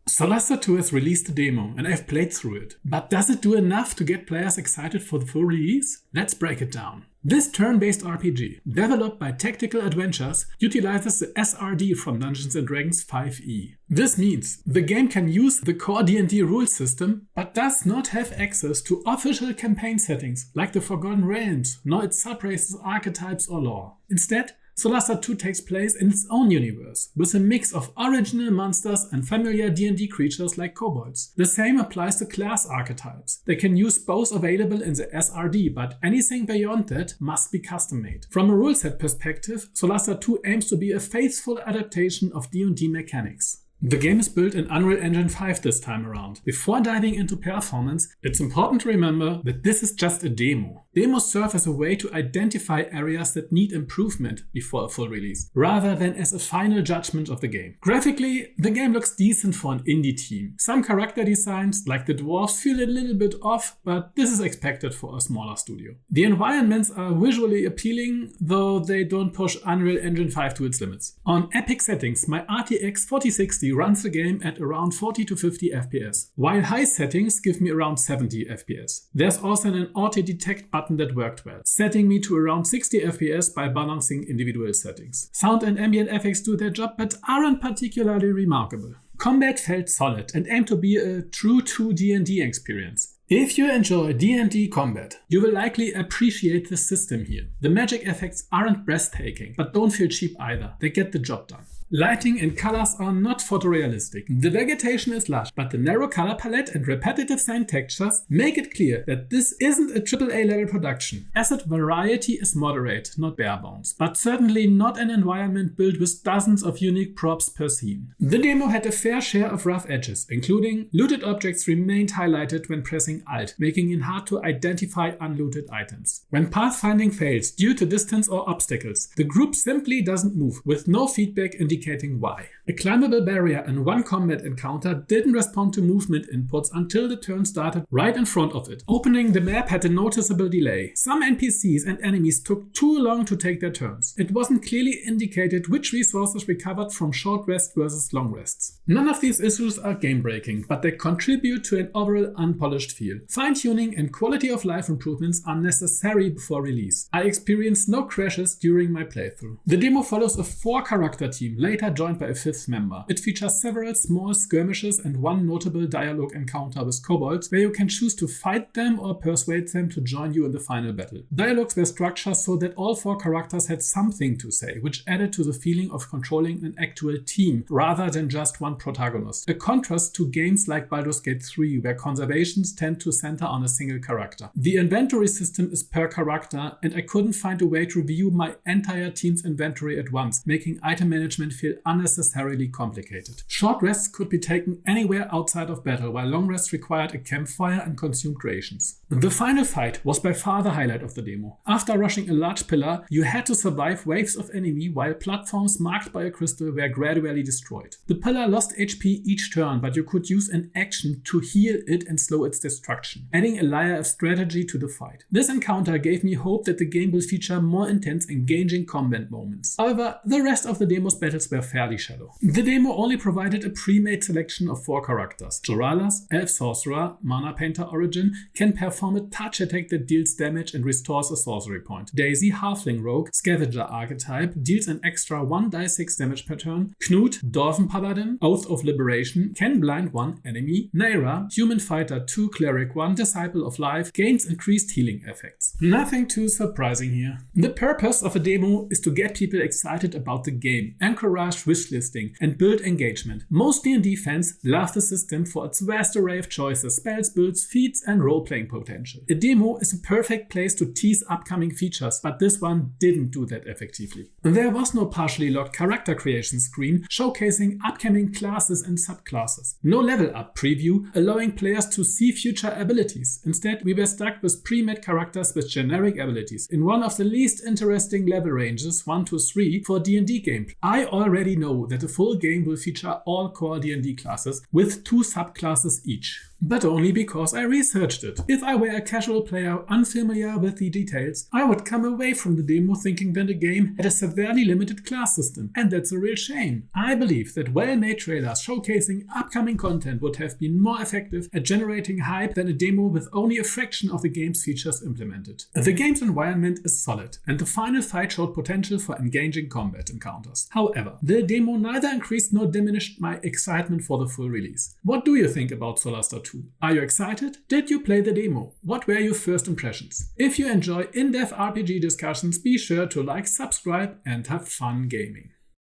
Solasta2 has released a demo and I've played through it. But does it do enough to get players excited for the full release? Let's break it down. This turn-based RPG, developed by Tactical Adventures, utilizes the SRD from Dungeons & Dragons 5e. This means the game can use the core D&D rule system, but does not have access to official campaign settings like the Forgotten Realms, nor its subraces, archetypes or lore. Instead, Solasta2 takes place in its own universe, with a mix of original monsters and familiar D&D creatures like kobolds. The same applies to class archetypes. They can use both available in the SRD, but anything beyond that must be custom-made. From a rule set perspective, Solasta2 aims to be a faithful adaptation of D&D mechanics. The game is built in Unreal Engine 5 this time around. Before diving into performance, it's important to remember that this is just a demo. Demos serve as a way to identify areas that need improvement before a full release, rather than as a final judgment of the game. Graphically, the game looks decent for an indie team. Some character designs, like the dwarves, feel a little bit off, but this is expected for a smaller studio. The environments are visually appealing, though they don't push Unreal Engine 5 to its limits. On epic settings, my RTX 4060 runs the game at around 40 to 50 FPS, while high settings give me around 70 FPS. There's also an auto-detect button that worked well, setting me to around 60 FPS by balancing individual settings. Sound and ambient effects do their job, but aren't particularly remarkable. Combat felt solid and aimed to be a true 2 D&D experience. If you enjoy D&D combat, you will likely appreciate the system here. The magic effects aren't breathtaking, but don't feel cheap either. They get the job done. Lighting and colors are not photorealistic. The vegetation is lush, but the narrow color palette and repetitive sand textures make it clear that this isn't a AAA level production. Asset variety is moderate, not bare bones, but certainly not an environment built with dozens of unique props per scene. The demo had a fair share of rough edges, including looted objects remained highlighted when pressing Alt, making it hard to identify unlooted items. When pathfinding fails due to distance or obstacles, the group simply doesn't move, with no feedback indicating why. A climbable barrier in one combat encounter didn't respond to movement inputs until the turn started right in front of it. Opening the map had a noticeable delay. Some NPCs and enemies took too long to take their turns. It wasn't clearly indicated which resources recovered from short rest versus long rests. None of these issues are game-breaking, but they contribute to an overall unpolished feel. Fine-tuning and quality of life improvements are necessary before release. I experienced no crashes during my playthrough. The demo follows a 4-character team, later joined by a 5th member. It features several small skirmishes and one notable dialogue encounter with kobolds, where you can choose to fight them or persuade them to join you in the final battle. Dialogues were structured so that all 4 characters had something to say, which added to the feeling of controlling an actual team rather than just one protagonist. A contrast to games like Baldur's Gate 3, where conservations tend to center on a single character. The inventory system is per character, and I couldn't find a way to view my entire team's inventory at once, making item management feel unnecessarily complicated. Short rests could be taken anywhere outside of battle, while long rests required a campfire and consumed rations. The final fight was by far the highlight of the demo. After rushing a large pillar, you had to survive waves of enemy while platforms marked by a crystal were gradually destroyed. The pillar lost HP each turn, but you could use an action to heal it and slow its destruction, adding a layer of strategy to the fight. This encounter gave me hope that the game will feature more intense, engaging combat moments. However, the rest of the demo's battles were fairly shallow. The demo only provided a pre-made selection of 4 characters. Joralas, Elf Sorcerer, Mana Painter Origin, can perform a touch attack that deals damage and restores a sorcery point. Daisy, Halfling Rogue, Scavenger Archetype, deals an extra 1d6 damage per turn. Knut, Dwarven Paladin, Oath of Liberation, can blind 1 enemy. Naira, Human Fighter 2 Cleric 1 Disciple of Life, gains increased healing effects. Nothing too surprising here. The purpose of a demo is to get people excited about the game, encourage wishlisting, and build engagement. Most D&D fans love the system for its vast array of choices, spells, builds, feats, and role-playing potential. A demo is a perfect place to tease upcoming features, but this one didn't do that effectively. There was no partially locked character creation screen showcasing upcoming classes and subclasses. No level up preview allowing players to see future abilities. Instead, we were stuck with pre-made characters with generic abilities in one of the least interesting level ranges 1 to 3 for D&D gameplay. I already know that the full game will feature all core D&D classes with 2 subclasses each. But only because I researched it. If I were a casual player unfamiliar with the details, I would come away from the demo thinking that the game had a severely limited class system, and that's a real shame. I believe that well-made trailers showcasing upcoming content would have been more effective at generating hype than a demo with only a fraction of the game's features implemented. The game's environment is solid, and the final fight showed potential for engaging combat encounters. However, the demo neither increased nor diminished my excitement for the full release. What do you think about Solasta2? Are you excited? Did you play the demo? What were your first impressions? If you enjoy in-depth RPG discussions, be sure to like, subscribe, and have fun gaming.